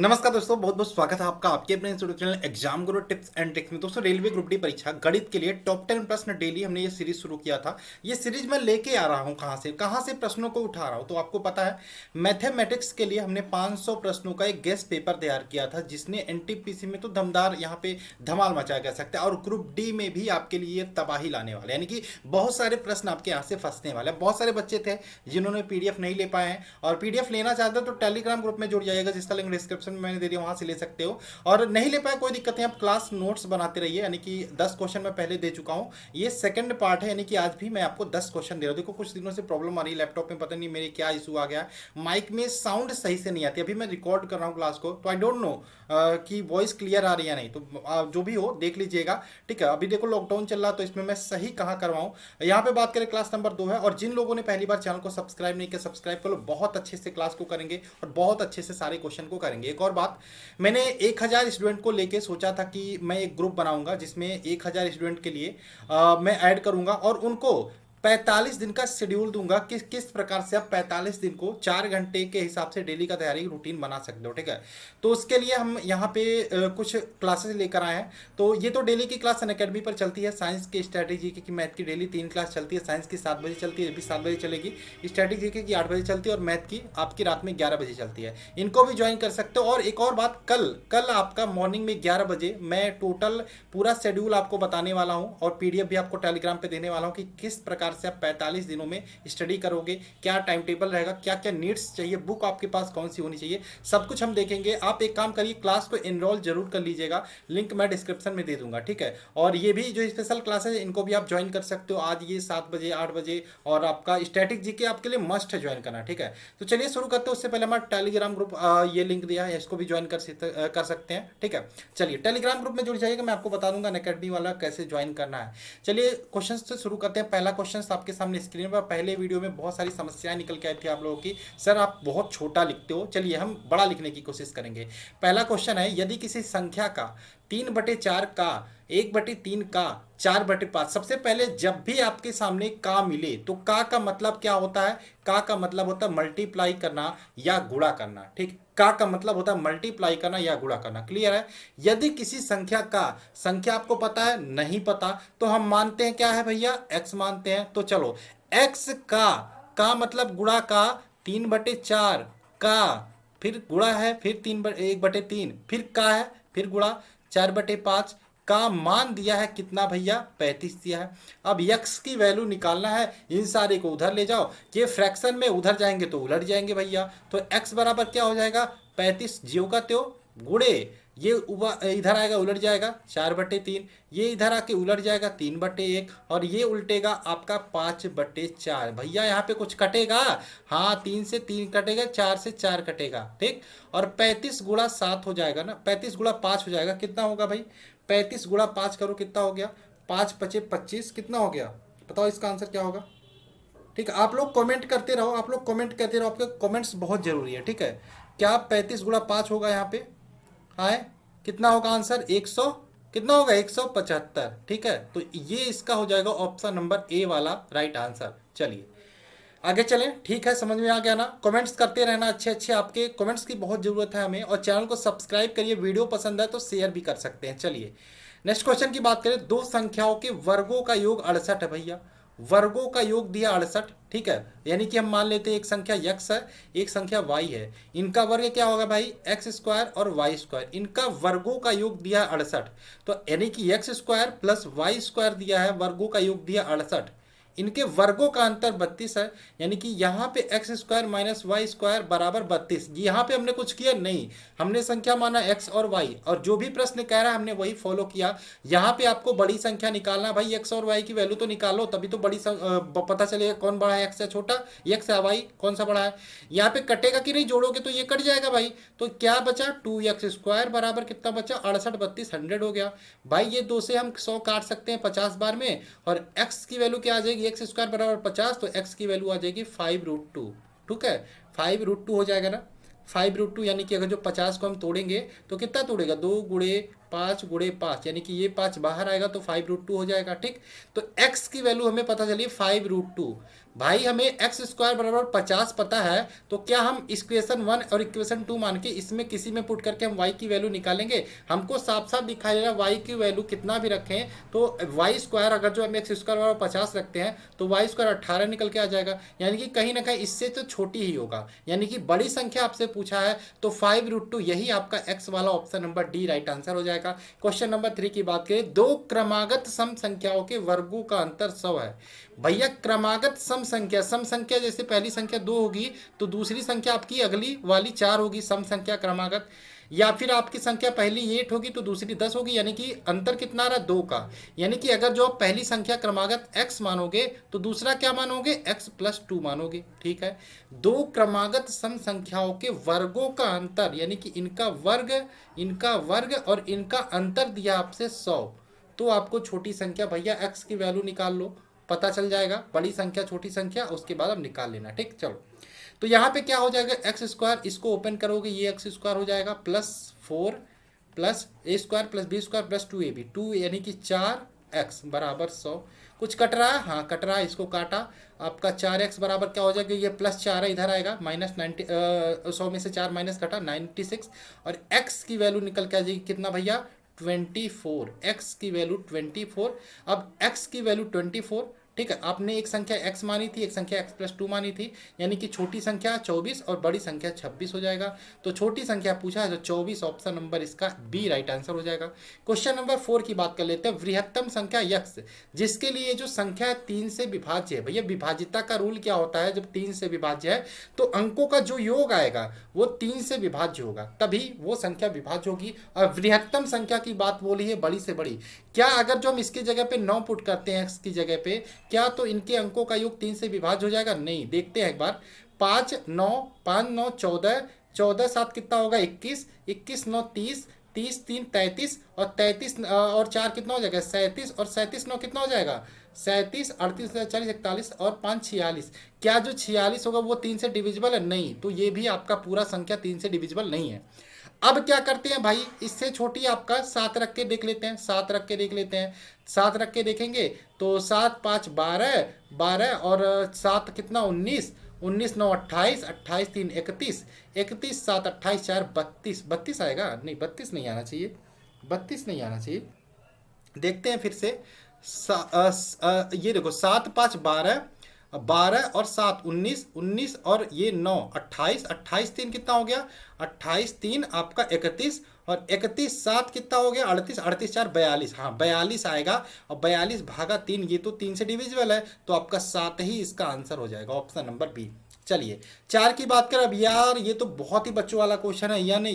नमस्कार दोस्तों, बहुत बहुत स्वागत है आपका आपके अपने YouTube channel exam Guru tips and tricks में। दोस्तों, रेलवे ग्रुप डी परीक्षा गणित के लिए टॉप 10 प्रश्न डेली हमने ये सीरीज शुरू किया था। ये सीरीज मैं लेके आ रहा हूँ कहाँ से प्रश्नों को उठा रहा हूँ। तो आपको पता है, मैथमेटिक्स के लिए हमने 500 प्रश्नों का एक गेस्ट पेपर तैयार किया था, जिसने एनटीपीसी में तो दमदार यहाँ पे धमाल मचाया कह सकते हैं, और ग्रुप डी में भी आपके लिए तबाही लाने वाले, यानी कि बहुत सारे प्रश्न आपके यहाँ से फंसने वाले हैं। बहुत सारे बच्चे थे जिन्होंने पीडीएफ नहीं ले पाए हैं, और पीडीएफ लेना चाहते हो तो टेलीग्राम ग्रुप में जुड़ जाइएगा, जिसका लिंक डिस्क्रिप्शन में मैंने दे दिया, वहां से ले सकते हो। और नहीं ले पाए कोई दिक्कत नहीं, आप क्लास नोट्स बनाते रहिए, यानी कि 10 क्वेश्चन मैं पहले दे चुका हूँ। ये सेकंड पार्ट है, यानी कि आज भी मैं आपको 10 क्वेश्चन दे रहा हूँ। देखो, कुछ दिनों से प्रॉब्लम आ रही है लैपटॉप में, पता नहीं मेरे क्या इशू आ गया, माइक में साउंड सही से नहीं आती। अभी मैं रिकॉर्ड कर रहा हूँ क्लास को, तो आई डोंट नो कि वॉइस क्लियर आ रही है नहीं, तो जो भी हो देख लीजिएगा, ठीक है। अभी देखो लॉकडाउन चल रहा है, तो इसमें मैं सही कहाँ करवाऊँ। यहाँ पे बात करें, क्लास नंबर 2 है, और जिन लोगों ने पहली बार चैनल को सब्सक्राइब नहीं किया, सब्सक्राइब कर लो। बहुत अच्छे से क्लास को करेंगे और बहुत अच्छे से सारे क्वेश्चन को करेंगे। एक और बात, मैंने 1000 स्टूडेंट को लेके सोचा था कि मैं एक ग्रुप बनाऊंगा, जिसमें 1000 स्टूडेंट के लिए मैं ऐड करूंगा, और उनको 45 दिन का शेड्यूल दूंगा कि किस प्रकार से आप 45 दिन को 4 घंटे के हिसाब से डेली का तैयारी रूटीन बना सकते हो, ठीक है। तो उसके लिए हम यहाँ पे कुछ क्लासेस लेकर आए हैं। तो ये तो डेली की क्लास अनअकैडमी पर चलती है। साइंस की, स्ट्रैटेजी की, मैथ की डेली 3 क्लास चलती है। साइंस की 7 बजे चलती है, ये भी 7 बजे चलेगी। स्ट्रैटेजी की 8 बजे चलती है, और मैथ की आपकी रात में 11 बजे चलती है। इनको भी ज्वाइन कर सकते हो। और एक और बात, कल आपका मॉर्निंग में 11 बजे मैं टोटल पूरा शेड्यूल आपको बताने वाला हूँ, और पीडीएफ भी आपको टेलीग्राम पे देने वाला हूँ कि किस प्रकार से आप 45 दिनों में स्टडी करोगे, क्या टाइम टेबल रहेगा, क्या क्या नीड्स चाहिए, बुक आपके पास कौन सी होनी चाहिए, सब कुछ हम देखेंगे। आप एक काम करिए, क्लास को एनरोल जरूर कर लीजिएगा, लिंक मैं डिस्क्रिप्शन में दे दूंगा, ठीक है। और ये भी जो स्पेशल क्लासेस है, इनको भी आप ज्वाइन कर सकते हो। आज ये 7 बजे 8 बजे, और आपका स्टैटिक जीके आपके लिए मस्ट है ज्वाइन करना, ठीक है। तो चलिए शुरू करते हैं। उससे पहले हमारा टेलीग्राम ग्रुप, ये लिंक दिया है, इसको भी ज्वाइन कर सकते हैं, ठीक है। चलिए टेलीग्राम ग्रुप में जुड़ जाइएगा, मैं आपको बता दूंगा अनअकैडमी वाला कैसे ज्वाइन करना है। चलिए क्वेश्चन से शुरू करते हैं। पहला क्वेश्चन आपके सामने स्क्रीन पर, पहले वीडियो में बहुत सारी समस्याएं निकल के आई थी आप लोगों की, सर आप बहुत छोटा लिखते हो। चलिए हम बड़ा लिखने की कोशिश करेंगे। पहला क्वेश्चन है, यदि किसी संख्या का 3/4 का 1/3 का 4/5, सबसे पहले जब भी आपके सामने का मिले तो का मतलब क्या होता है? का मतलब होता है मल्टीप्लाई करना या गुणा करना, ठीक। का मतलब होता है मल्टीप्लाई करना या गुणा करना, क्लियर है। यदि किसी संख्या का, संख्या आपको पता है, नहीं पता, तो हम मानते हैं क्या है भैया, x मानते हैं। तो चलो, x का मतलब गुणा का 3/4 का, फिर गुणा है, फिर 1/3, फिर का है, फिर गुणा 4/5 का मान दिया है कितना भैया, 35 दिया है। अब यक्स की वैल्यू निकालना है, इन सारे को उधर ले जाओ, ये फ्रैक्शन में उधर जाएंगे तो उलट जाएंगे भैया। तो एक्स बराबर क्या हो जाएगा, 35 ज्यों का त्यों गुणे, ये इधर आएगा उलट जाएगा 4/3, ये इधर आके उलट जाएगा 3/1, और ये उल्टेगा आपका 5/4। भैया यहाँ पे कुछ कटेगा, हाँ 3 से 3 कटेगा, 4 से 4 कटेगा, ठीक। और 35 गुणा 7 हो जाएगा ना, 35 गुणा 5 हो जाएगा, कितना होगा भाई, 35 गुणा 5 करो, कितना हो गया, 5 5 25, कितना हो गया, बताओ इसका आंसर क्या होगा। ठीक है, आप लोग कमेंट करते रहो, आप लोग कमेंट करते रहो, आपके कमेंट्स बहुत जरूरी है, ठीक है। क्या 35 गुणा 5 होगा यहाँ पे, हाँ कितना होगा आंसर, 100, कितना होगा 175, ठीक है। तो ये इसका हो जाएगा ऑप्शन नंबर ए वाला राइट आंसर। चलिए आगे चलें, ठीक है, समझ में आ गया ना। कमेंट्स करते रहना, अच्छे अच्छे आपके कमेंट्स की बहुत ज़रूरत है हमें, और चैनल को सब्सक्राइब करिए, वीडियो पसंद है तो शेयर भी कर सकते हैं। चलिए नेक्स्ट क्वेश्चन की बात करें, दो संख्याओं के वर्गों का योग 68 है भैया, वर्गों का योग दिया 68, ठीक है। यानी कि हम मान लेते हैं एक संख्या x है, एक संख्या y है, इनका वर्ग क्या होगा भाई, x² और y², इनका वर्गों का योग दिया 68। तो यानी कि x² प्लस y² दिया है, वर्गों का योग दिया 68, इनके वर्गों का अंतर 32 है। यानी कि यहाँ पे x² माइनस y² बराबर 32। यहाँ पे हमने कुछ किया नहीं, हमने संख्या माना x और y, और जो भी प्रश्न कह रहा है हमने वही फॉलो किया। यहाँ पे आपको बड़ी संख्या निकालना, भाई x और y की वैल्यू तो निकालो, तभी तो बड़ी पता चलेगा कौन बड़ा है, x या छोटा, x या y कौन सा बड़ा है। यहाँ पे कटेगा कि नहीं, जोड़ोगे तो ये कट जाएगा भाई। तो क्या बचा, 2x² बराबर कितना बचा, 68, 32, 100 हो गया भाई। ये 2 से हम 100 काट सकते हैं 50 बार में, और x की वैल्यू क्या आ जाएगी, x² बराबर 50, तो x की वैल्यू आ जाएगी 5√2, ठीक है, 5√2 हो जाएगा ना, 5√2। यानी कि अगर जो 50 को हम तोड़ेंगे तो कितना तोड़ेगा, 2 गुणे 5 गुणे 5 यानी कि ये 5 बाहर आएगा तो 5√2 हो जाएगा। ठीक, तो x की वैल्यू हमें पता चली 5√2। भाई हमें एक्स स्क्वायर बराबर 50 पता है, तो क्या हम इक्वेशन 1 और इक्वेशन 2 मान के इसमें किसी में पुट करके हम y की वैल्यू निकालेंगे? हमको साफ साफ दिखाई दे रहा है y की वैल्यू कितना भी रखें तो वाई स्क्वायर, अगर जो हम एक्स स्क्वायर बराबर 50 रखते हैं तो वाई स्क्वायर 18 निकल के आ जाएगा, यानी कि कहीं ना कहीं इससे तो छोटी ही होगा, यानी कि बड़ी संख्या आपसे पूछा है तो 5√2 यही आपका x वाला option number D right answer हो जाएगा। क्वेश्चन नंबर 3 की बात करें, दो क्रमागत सम संख्याओं के वर्गों का अंतर 100 है। भैया क्रमागत सम संख्या जैसे पहली संख्या 2 होगी तो दूसरी संख्या आपकी अगली वाली 4 होगी, सम संख्या क्रमागत। या फिर आपकी संख्या पहली 8 होगी तो दूसरी 10 होगी, यानी कि अंतर कितना आ रहा है 2 का। यानी कि अगर जो आप पहली संख्या क्रमागत x मानोगे तो दूसरा क्या मानोगे x+2 मानोगे। ठीक है, दो क्रमागत सम संख्याओं के वर्गों का अंतर, यानी कि इनका वर्ग और इनका अंतर दिया आपसे 100, तो आपको छोटी संख्या भैया x की वैल्यू निकाल लो, पता चल जाएगा। बड़ी संख्या छोटी संख्या उसके बाद अब निकाल लेना। ठीक, चलो तो यहाँ पे क्या हो जाएगा एक्स स्क्वायर, इसको ओपन करोगे ये एक्स स्क्वायर हो जाएगा +4 plus A square plus B square plus 2ab, 2 यानी कि 4x बराबर 100। कुछ कट रहा है? हाँ कट रहा है, इसको काटा। आपका 4x बराबर क्या हो जाएगा, ये +4 है इधर आएगा, -90 100 में से 4 माइनस कटा 96, और x की वैल्यू निकल के आ जाएगी कितना भैया 24, x की वैल्यू 24। अब x की वैल्यू 24, ठीक है, आपने एक संख्या x मानी थी, एक संख्या x+2 मानी थी, यानी कि छोटी संख्या 24 और बड़ी संख्या 26 हो जाएगा। तो छोटी संख्या पूछा है तो 24 ऑप्शन नंबर इसका बी राइट आंसर हो जाएगा। क्वेश्चन नंबर 4 की बात कर लेते हैं, वृहत्तम संख्या x जिसके लिए जो संख्या है 3 से विभाज्य है। भैया विभाज्यता का रूल क्या होता है, जब 3 से विभाज्य है तो अंकों का जो योग आएगा वो 3 से विभाज्य होगा, तभी वो संख्या विभाज्य होगी। और वृहत्तम संख्या की बात बोली है बड़ी से बड़ी, क्या अगर जो हम इसकी जगह पे 9 पुट करते हैं x की जगह पे, क्या तो इनके अंकों का योग 3 से विभाज्य हो जाएगा? नहीं, देखते हैं एक बार। 5 9 5 9 14, 14 7 कितना होगा 21, 21 9 30, 30 3 33, और 33 और 4 कितना हो जाएगा 37, और 37 9 कितना हो जाएगा 37, 38 40 41 और 5 46। क्या जो 46 होगा वो 3 से डिविजिबल है? नहीं, तो ये भी आपका पूरा संख्या 3 से डिविजिबल नहीं है। अब क्या करते हैं भाई, इससे छोटी आपका 7 रख के देख लेते हैं, 7 रख के देख लेते हैं। 7 रख के देखेंगे तो 7 5 12 12 और 7 कितना 19, 19 9 28, 28 3 31, 31 7 28 4 32, 32 आएगा? नहीं 32 नहीं आना चाहिए, 32 नहीं आना चाहिए। देखते हैं फिर से। ये देखो 7 5 12, 12 और 7 19, 19 और ये 9 28, 28 3 कितना हो गया 28 3 आपका 31, और 31 7 कितना हो गया 38, 38 4 42, हाँ 42 आएगा, और 42 भागा 3 ये तो 3 से डिविजिबल है, तो आपका 7 ही इसका आंसर हो जाएगा, ऑप्शन नंबर बी। चलिए 4 की बात करें। अब यार ये तो बहुत ही बच्चों वाला क्वेश्चन है, n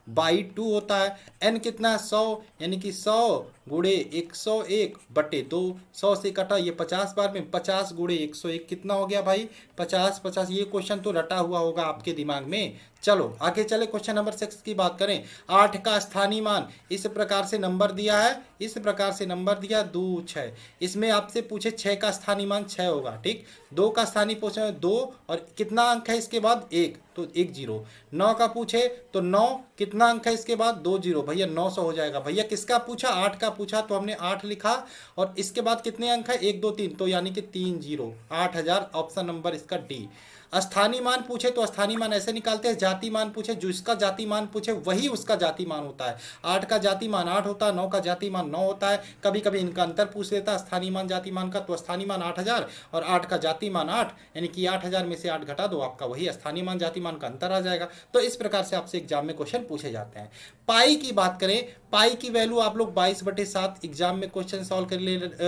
+1/2 होता है, n कितना है 100, यानी कि 100 गुणे 101/2, 100 से कटा ये 50 बार में, 50 गुणे 101 कितना हो गया भाई 50 50। ये क्वेश्चन तो रटा हुआ होगा आपके दिमाग में। चलो आगे चले, क्वेश्चन नंबर 6 की बात करें। 8 का स्थानीय मान इस प्रकार से नंबर दिया है, इस प्रकार से नंबर दिया 2 6, इसमें आपसे पूछे 6 का स्थानीय मान 6 होगा। ठीक, 2 का स्थानीय पूछे 2 और कितना अंक है इसके बाद 1, तो 1 0। 9 का पूछे तो 9 कितना अंक है इसके बाद 2 0, भैया 900 हो जाएगा। भैया किसका पूछा 8 का पूछा तो हमने 8 लिखा, और इसके बाद कितने अंक है 1 2 3, तो यानी कि 3 0, 8000 ऑप्शन नंबर इसका डी। स्थानीय मान पूछे तो स्थानीय मान ऐसे निकालते हैं, जाति मान पूछे जिसका जाति मान पूछे वही उसका जाति मान होता है। 8 का जाति मान 8 होता है, 9 का जाति मान 9 होता है। कभी कभी इनका अंतर पूछ लेता है स्थानीय मान जाति मान का, तो स्थानीय मान 8000 और 8 का जाति मान 8, यानी कि 8000 में से 8 घटा दो, आपका वही स्थानीय मान जाति मान का अंतर आ जाएगा। तो इस प्रकार से आपसे एग्जाम में क्वेश्चन पूछे जाते हैं। पाई की बात करें, पाई की वैल्यू आप लोग 22/7 एग्जाम में क्वेश्चन सॉल्व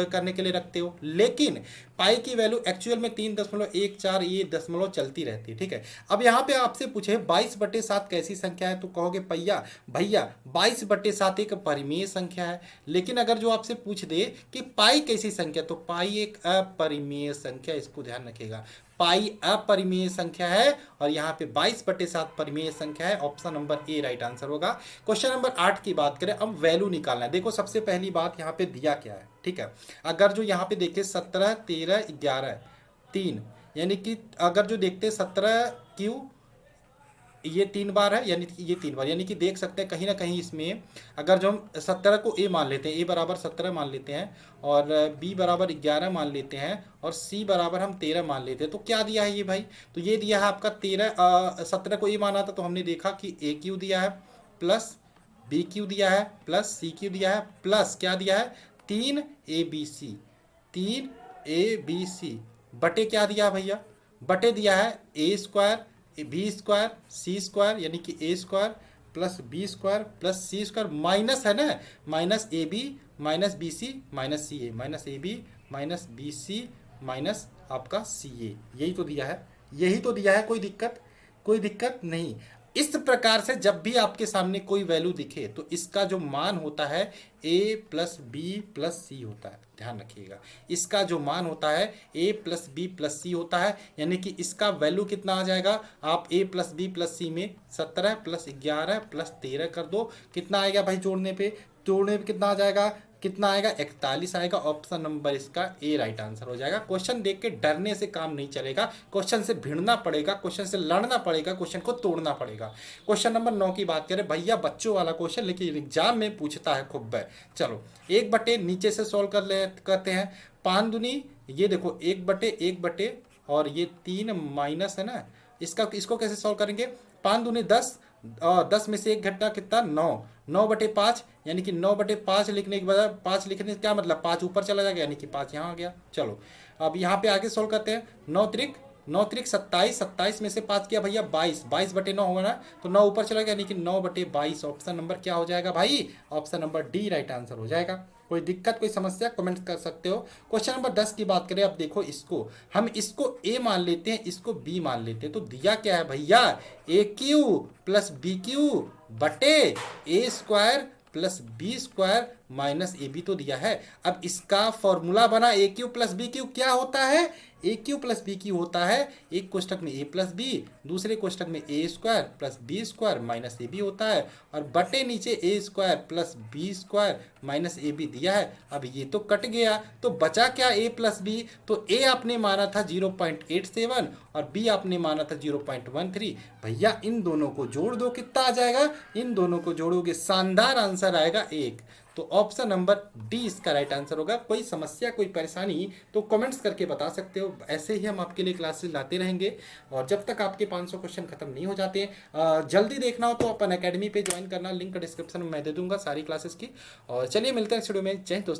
करने के लिए रखते हो, लेकिन पाई की वैल्यू एक्चुअल में 3.14 ये दशमलव चलती रहती है। ठीक है, अब यहाँ पे आपसे पूछे 22/7 कैसी संख्या है, तो कहोगे भैया 22/7 एक परिमेय संख्या है। लेकिन अगर जो आपसे पूछ दे कि पाई कैसी संख्या, तो पाई एक अपरिमेय संख्या, इसको ध्यान रखिएगा। पाई अपरिमेय संख्या है और यहाँ पे 22/7 परिमेय संख्या है, option number A right answer होगा। क्वेश्चन नंबर 8 की बात करें, अब वैल्यू निकालना है। देखो सबसे पहली बात यहाँ पे दिया क्या है, ठीक है, अगर जो यहाँ पे देखे 17 13 11 3, यानी कि अगर जो देखते 17 क्यू ये 3 बार है, यानी कि ये 3 बार, यानी कि देख सकते हैं कहीं ना कहीं इसमें अगर जो हम 17 को ए मान लेते हैं, ए बराबर 17 मान लेते हैं, और बी बराबर 11 मान लेते हैं, और सी बराबर हम 13 मान लेते हैं, तो क्या दिया है ये भाई? तो ये दिया है आपका 17 को ए माना था, तो हमने देखा कि ए क्यू दिया है, प्लस बी क्यू दिया है, प्लस सी क्यू दिया है, प्लस क्या दिया है? 3 ABC बटे क्या दिया है भैया? बटे दिया है A square B square C square, यानी कि A square plus B square plus C square, minus है ना, minus A B minus B C minus C A, minus A B minus B C minus आपका C ए, यही तो दिया है, यही तो दिया है। कोई दिक्कत नहीं। इस प्रकार से जब भी आपके सामने कोई वैल्यू दिखे तो इसका जो मान होता है a प्लस बी प्लस सी होता है, ध्यान रखिएगा। इसका जो मान होता है a प्लस बी प्लस सी होता है, यानी कि इसका वैल्यू कितना आ जाएगा? आप a प्लस बी प्लस सी में 17 प्लस 11 प्लस 13 कर दो, कितना आएगा भाई? जोड़ने पे कितना आ जाएगा? कितना आएगा? 41 आएगा। ऑप्शन नंबर इसका ए राइट आंसर हो जाएगा। क्वेश्चन देख के डरने से काम नहीं चलेगा, क्वेश्चन से भिड़ना पड़ेगा, क्वेश्चन से लड़ना पड़ेगा, क्वेश्चन को तोड़ना पड़ेगा। क्वेश्चन नंबर 9 की बात करें भैया, बच्चों वाला क्वेश्चन, लेकिन एग्जाम में पूछता है खूब है। चलो 1/, नीचे से सॉल्व करते हैं। 5 दूनी, ये देखो 1/, और ये 3 माइनस है ना, इसको कैसे सॉल्व करेंगे? 5 दूनी 10, 10 में से एक घटना कितना? 9, 9/5, यानी कि 9/5 लिखने के बाद 5 लिखने से क्या मतलब? 5 ऊपर चला जाएगा, यानी कि 5 यहाँ आ गया। चलो अब यहाँ पे आगे सोल्व करते हैं। 9 त्रिक 27, 27 में से 5 किया भैया 22, 22/9 होगा ना, तो 9 ऊपर चला गया, यानी कि 9/22। ऑप्शन नंबर क्या हो जाएगा भाई? Option number D right answer हो जाएगा। कोई दिक्कत कोई समस्या कमेंट कर सकते हो। क्वेश्चन नंबर 10 की बात करें, अब देखो हम इसको ए मान लेते हैं, इसको बी मान लेते हैं, तो दिया क्या है भैया? A cube plus B cube बटे A square plus B square minus A B तो दिया है। अब इसका फॉर्मूला बना A cube plus B cube, क्या होता है? A cube plus B cube होता है एक कोष्टक में ए प्लस बी, दूसरे कोष्टक में A square plus B square minus A B होता है, और बटे नीचे A square plus B square minus A B दिया है। अब ये तो कट गया, तो बचा क्या? ए प्लस बी। तो ए आपने माना था 0.87 और बी आपने माना था 0.13। भैया इन दोनों को जोड़ दो, कितना आ जाएगा? इन दोनों को जोड़ोगे शानदार आंसर आएगा 1। तो ऑप्शन नंबर डी इसका राइट आंसर होगा। कोई समस्या कोई परेशानी तो कमेंट्स करके बता सकते हो। ऐसे ही हम आपके लिए क्लासेस लाते रहेंगे, और जब तक आपके 500 क्वेश्चन खत्म नहीं हो जाते। जल्दी देखना हो तो अपन अकेडमी पे ज्वाइन करना, लिंक डिस्क्रिप्शन में मैं दे दूंगा सारी क्लासेस की। और चलिए मिलते हैं इस वीडियो में। जय हिंद दोस्तों।